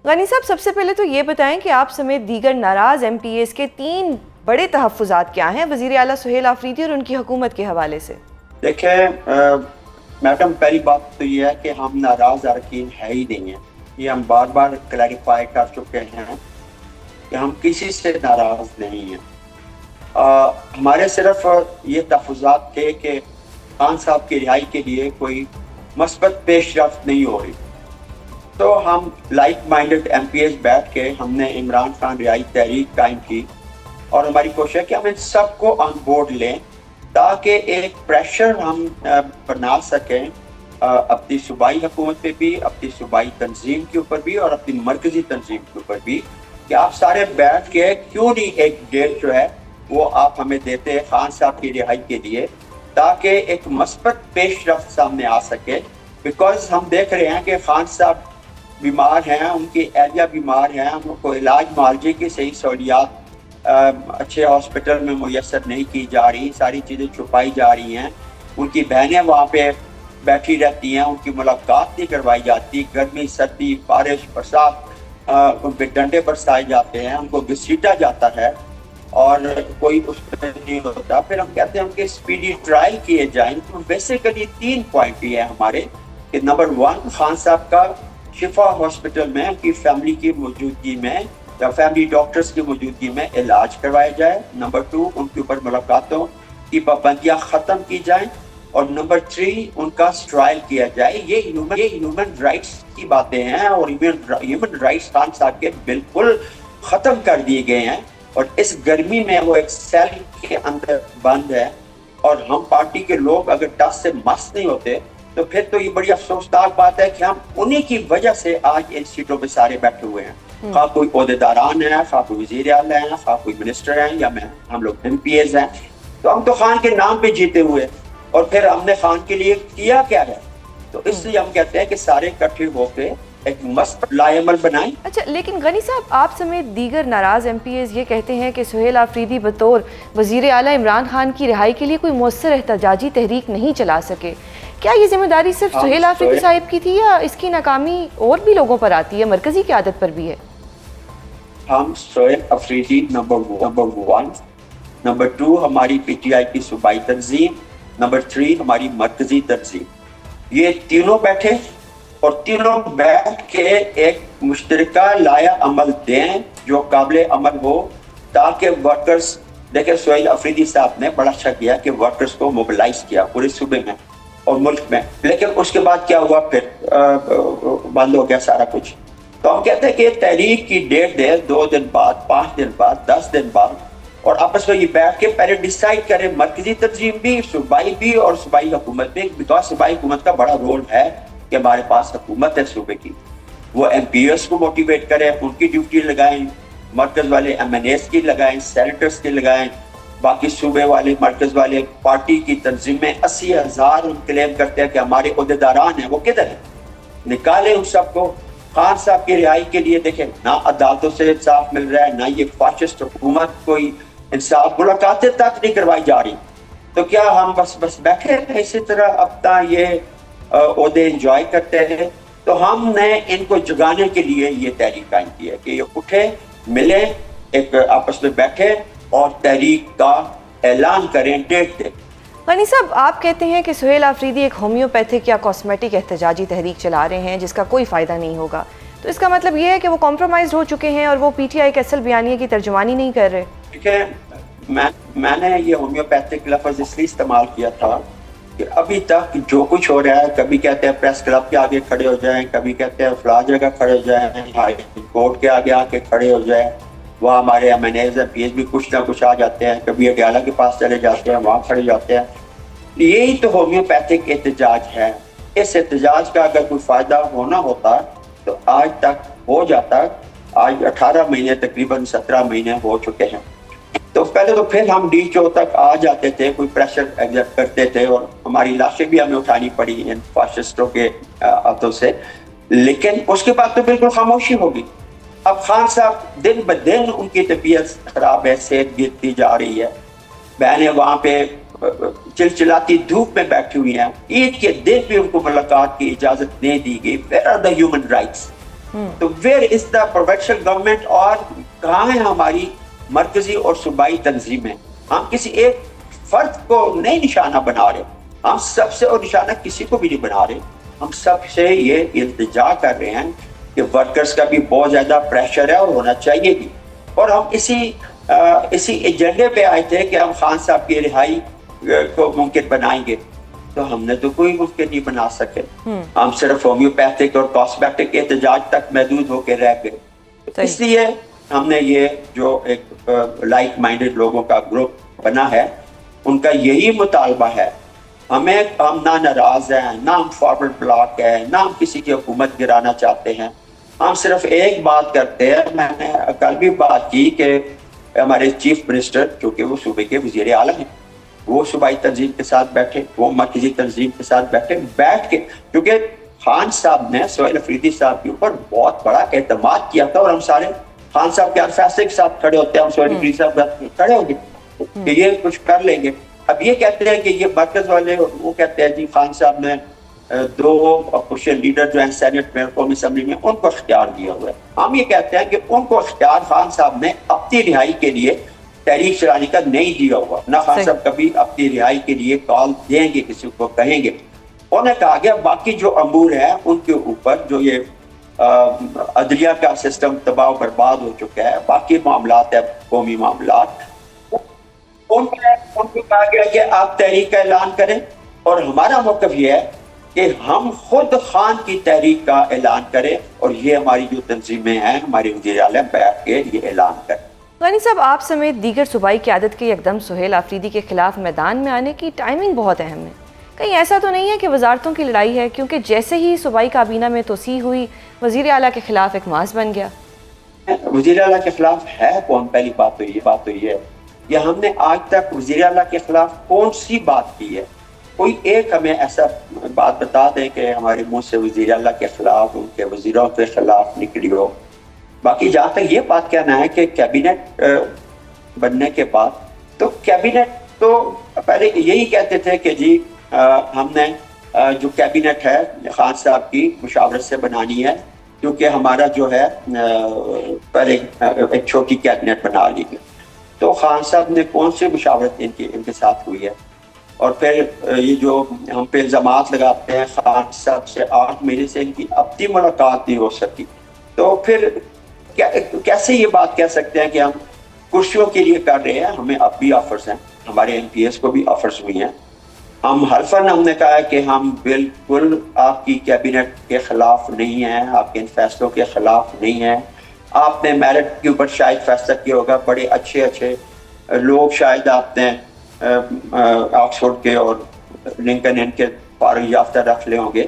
غنی صاحب، سب سے پہلے تو یہ بتائیں کہ آپ سمیت دیگر ناراض ایم پی ایز کے 3 بڑے تحفظات کیا ہیں وزیر اعلیٰ سہیل آفریدی اور ان کی حکومت کے حوالے سے؟ دیکھیں میڈم، پہلی بات تو یہ ہے کہ ہم ناراض اراکین ہے ہی نہیں ہیں. یہ ہم بار بار کلیریفائی کر چکے ہیں کہ ہم کسی سے ناراض نہیں ہیں. ہمارے صرف یہ تحفظات تھے کہ خان صاحب کی رہائی کے لیے کوئی مثبت پیش رفت نہیں ہو رہی، تو ہم like minded M P As بیٹھ کے ہم نے عمران خان رہائی تحریک قائم کی، اور ہماری کوشش ہے کہ ہم ان سب کو آن بورڈ لیں تاکہ ایک پریشر ہم بنا سکیں اپنی صوبائی حکومت پہ بھی، اپنی صوبائی تنظیم کے اوپر بھی اور اپنی مرکزی تنظیم کے اوپر بھی، کہ آپ سارے بیٹھ کے کیوں نہیں ایک ڈیٹ جو ہے وہ آپ ہمیں دیتے ہیں خان صاحب کی رہائی کے لیے، تاکہ ایک مثبت پیش رفت سامنے آ سکے. بیکاز ہم دیکھ رہے ہیں کہ خان صاحب بیمار ہیں، ان کی اہلیہ بیمار ہیں، ان کو علاج معالجے کی صحیح سہولیات اچھے ہاسپٹل میں میسر نہیں کی جا رہی، ساری چیزیں چھپائی جا رہی ہیں. ان کی بہنیں وہاں پہ بیٹھی رہتی ہیں، ان کی ملاقات نہیں کروائی جاتی. گرمی، سردی، بارش، برسات ان پہ ڈنڈے برسائے جاتے ہیں، ان کو گھسیٹا جاتا ہے اور کوئی اس پہ نہیں ہوتا. پھر ہم کہتے ہیں ان کے اسپیڈی ٹرائل کیے جائیں. تو بیسیکلی 3 پوائنٹ یہ ہے ہمارے کہ نمبر 1، خان صاحب کا شفا ہاسپٹل میں ان کی فیملی کی موجودگی میں یا فیملی ڈاکٹرز کی موجودگی میں علاج کروایا جائے. نمبر 2، ان کے اوپر ملاقاتوں کی پابندیاں ختم کی جائیں. اور نمبر 3، ان کا ٹرائل کیا جائے. یہ ہیومن رائٹس کی باتیں ہیں، اور ہیومن رائٹس خان صاحب کے بالکل ختم کر دیے گئے ہیں، اور اس گرمی میں وہ ایک سیل کے اندر بند ہے. اور ہم پارٹی کے لوگ اگر ٹس سے مس نہیں ہوتے تو پھر تو یہ بڑی افسوسناک بات ہے کہ ہم انہی کی وجہ سے آج ان سیٹوں پہ سارے بیٹھے ہوئے ہیں. خواہ کوئی عہدیداران ہیں، خواہ کوئی وزیر اعلیٰ ہیں، خواہ کوئی منسٹر ہیں، یا ہم لوگ ایم پی ایز ہیں. تو ہم تو خان کے نام پہ جیتے ہوئے، اور پھر ہم نے خان کے لیے کیا کیا ہے. تو اس لیے ہم کہتے ہیں کہ سارے اکٹھے ہو کے ایک مثبت لائے عمل بنائیں. اچھا، لیکن غنی صاحب، آپ سمیت دیگر ناراض ایم پی ایز یہ کہتے ہیں کہ سہیل آفریدی بطور وزیر اعلیٰ عمران خان کی رہائی کے لیے کوئی مؤثر احتجاجی تحریک نہیں چلا سکے. کیا یہ ذمہ داری صرف سہیل آفریدی صاحب کی تھی، یا اس کی ناکامی اور بھی لوگوں پر آتی ہے، مرکزی قیادت پر بھی ہے؟ ہم سہیل آفریدی نمبر 1، نمبر 2 ہماری پی ٹی آئی کی صوبائی تنظیم، نمبر 3 ہماری مرکزی تنظیم، یہ تینوں بیٹھے اور تینوں بیٹھ کے ایک مشترکہ لایا عمل دیں جو قابل عمل ہو، تاکہ ورکرز دیکھیں. سہیل آفریدی صاحب نے بڑا اچھا کیا کہ ورکرز کو موبلائز کیا پورے صوبے میں اور ملک میں، لیکن اس کے بعد کیا ہوا؟ پھر بند ہو گیا سارا کچھ. تو ہم کہتے ہیں کہ تحریک کی ڈیٹ دے 2 دن بعد، 5 دن بعد، 10 دن بعد، اور آپس میں یہ بیٹھ کے پہلے ڈیسائیڈ کریں، مرکزی تنظیم بھی، صوبائی بھی اور صوبائی حکومت بھی. بیکاز صوبائی حکومت کا بڑا رول ہے کہ ہمارے پاس حکومت ہے صوبے کی، وہ ایم پی ایس کو موٹیویٹ کریں، ان کی ڈیوٹی لگائیں، مرکز والے ایم این ایس کی لگائیں، سینیٹرز کی لگائیں، باقی صوبے والے، مرکز والے. پارٹی کی تنظیم میں 80,000 ہم کلیم کرتے ہیں کہ ہمارے عہدیداران ہیں، وہ کدھر ہیں؟ نکالیں ان سب کو. خان صاحب کی رہائی کے لیے دیکھیں، نہ عدالتوں سے انصاف مل رہا ہے، نہ یہ فاشسٹ حکومت کوئی انصاف، ملاقاتیں تک نہیں کروائی جا رہی. تو کیا ہم بس بیٹھے ہیں اسی طرح اپنا یہ عہدے انجوائے کرتے ہیں؟ تو ہم نے ان کو جگانے کے لیے یہ تحریک قائم کی ہے کہ یہ اٹھے، ملیں، ایک آپس میں بیٹھے اور تحریک کا اعلان کریں، ڈیٹ دیں. غنی صاحب، آپ کہتے ہیں کہ سہیل آفریدی ایک ہومیوپیتھک یا کاسمیٹک احتجاجی تحریک چلا رہے ہیں جس کا کوئی فائدہ نہیں ہوگا، تو اس کا مطلب یہ ہے کہ وہ کمپرومائزڈ ہو چکے ہیں اور وہ پی ٹی آئی کے اصل بیانیے کی ترجمانی نہیں کر رہے؟ دیکھیں، میں نے یہ ہومیوپیتھک لفظ اس لیے استعمال کیا تھا کہ ابھی تک جو کچھ ہو رہا ہے، کبھی کہتے ہیں پریس کلب کے آگے کھڑے ہو جائیں، کبھی کہتے ہیں فلاں جگہ کھڑے ہو جائیں، ہائی کورٹ کے آگے آ کے کھڑے ہو جائیں، وہاں ہمارے M N As P S بھی کچھ نہ کچھ آ جاتے ہیں، کبھی اڈیالہ کے پاس چلے جاتے ہیں، وہاں کھڑے جاتے ہیں. یہی تو ہومیوپیتھک احتجاج ہے. اس احتجاج کا اگر کوئی فائدہ ہونا ہوتا تو آج تک ہو جاتا. آج 18 مہینے، تقریباً 17 مہینے ہو چکے ہیں. تو پہلے تو پھر ہم ڈی چو تک آ جاتے تھے، کوئی پریشر ایگزرٹ کرتے تھے، اور ہماری لاشیں بھی ہمیں اٹھانی پڑی ان فاشسٹوں کے ہاتھوں سے. لیکن اس کے بعد تو بالکل خاموشی ہوگی. اب خان صاحب دن بدن ان کی طبیعت خراب ہے، صحت گرتی جا رہی ہے، بہنیں وہاں پہ چلچلاتی دھوپ میں بیٹھی ہوئی ہیں، عید کے دن بھی ان کو ملاقات کی اجازت نہیں دی گئی. Where are the human rights؟ تو where is the provincial government, اور کہاں ہے ہماری مرکزی اور صوبائی تنظیمیں؟ ہم کسی ایک فرد کو نہیں نشانہ بنا رہے، ہم سب سے، اور نشانہ کسی کو بھی نہیں بنا رہے، ہم سب سے یہ التجا کر رہے ہیں کہ ورکرز کا بھی بہت زیادہ پریشر ہے اور ہونا چاہیے بھی، اور ہم اسی ایجنڈے پہ آئے تھے کہ ہم خان صاحب کی رہائی کو ممکن بنائیں گے، تو ہم نے تو کوئی ممکن نہیں بنا سکے، ہم صرف ہومیوپیتھک اور کاسمیٹک احتجاج تک محدود ہو کے رہ گئے۔ اس لیے ہم نے یہ جو ایک لائک مائنڈڈ لوگوں کا گروپ بنا ہے، ان کا یہی مطالبہ ہے، ہم نہ ناراض ہیں، نہ ہم فارورڈ بلاک ہے، نہ ہم کسی کی حکومت گرانا چاہتے ہیں، ہم صرف ایک بات کرتے ہیں۔ میں نے کل بھی بات کی کہ ہمارے چیف منسٹر، چونکہ وہ صوبے کے وزیر اعلیٰ ہیں، وہ صوبائی تنظیم کے ساتھ بیٹھے، وہ مرکزی تنظیم کے ساتھ بیٹھ کے، کیونکہ خان صاحب نے سہیل افریدی صاحب کے اوپر بہت بڑا اعتماد کیا تھا، اور ہم سارے خان صاحب کے ہر فیصلے کے ساتھ کھڑے ہوتے ہیں، ہم سہیل افریدی صاحب کھڑے ہوں گے کہ یہ کچھ کر لیں گے۔ اب یہ کہتے ہیں کہ یہ مرکز والے، وہ کہتے ہیں جی خان صاحب نے 2 اپوزیشن لیڈر جو ہیں سینٹ میں، قومی اسمبلی میں، ان کو اختیار دیا ہوا ہے۔ ہم یہ کہتے ہیں کہ ان کو اختیار خان صاحب نے اپنی رہائی کے لیے تحریک چلانے کا نہیں دیا ہوا، نہ خان صاحب کبھی اپنی رہائی کے لیے کال دیں گے، کسی کو کہیں گے۔ انہوں نے کہا گیا باقی جو امور ہیں ان کے اوپر، جو یہ عدلیہ کا سسٹم تباہ و برباد ہو چکا ہے، باقی معاملات ہیں، قومی معاملات، ان کو کہا گیا کہ آپ تحریک کا اعلان کریں، اور ہمارا موقف یہ ہے کہ ہم خود خان کی تحریک کا اعلان کریں، اور یہ ہماری جو تنظیمیں ہیں، ہمارے وزیر اعلیٰ بیٹھ کے یہ اعلان کریں۔ غنی صاحب، آپ سمیت دیگر صوبائی قیادت کے یکدم سہیل آفریدی کے خلاف میدان میں آنے کی ٹائمنگ بہت اہم ہے۔ کہیں ایسا تو نہیں ہے کہ وزارتوں کی لڑائی ہے، کیونکہ جیسے ہی صوبائی کابینہ میں توسیع ہوئی، وزیر اعلیٰ کے خلاف ایک ماس بن گیا؟ وزیر اعلیٰ کے خلاف ہے کون؟ پہلی بات تو یہ ہے کہ ہم نے آج تک وزیر اعلیٰ کے خلاف کون سی بات کی ہے؟ کوئی ایک ہمیں ایسا بات بتا دیں کہ ہمارے منہ سے وزیر اعلیٰ کے خلاف، ان کے وزیروں کے خلاف نکلی ہو۔ باقی جہاں تک یہ بات کہنا ہے کہ کیبنٹ بننے کے بعد، تو کیبنٹ تو پہلے یہی کہتے تھے کہ جی ہم نے جو کیبنٹ ہے خان صاحب کی مشاورت سے بنانی ہے، کیونکہ ہمارا جو ہے پہلے ایک چھوٹی کیبنٹ بنا لی گئی۔ تو خان صاحب نے کون سی مشاورت ان کے ساتھ ہوئی ہے؟ اور پھر یہ جو ہم پہ الزامات لگاتے ہیں، خان صاحب سے 8 مہینے سے ان کی اپنی ملاقات نہیں ہو سکی، تو پھر کیسے یہ بات کہہ سکتے ہیں کہ ہم کرسیوں کے لیے کر رہے ہیں؟ ہمیں اب بھی آفرز ہیں، ہمارے ایم پی ایس کو بھی آفرز ہوئی ہیں۔ ہم حلفاً ہم نے کہا ہے کہ ہم بالکل آپ کی کیبنٹ کے خلاف نہیں ہیں، آپ کے ان فیصلوں کے خلاف نہیں ہیں۔ آپ نے میرٹ کے اوپر شاید فیصلہ کیا ہوگا، بڑے اچھے لوگ شاید آپ نے آکسفورڈ کے اور لنکن ان کے فارغ یافتہ رکھ لے ہوں گے،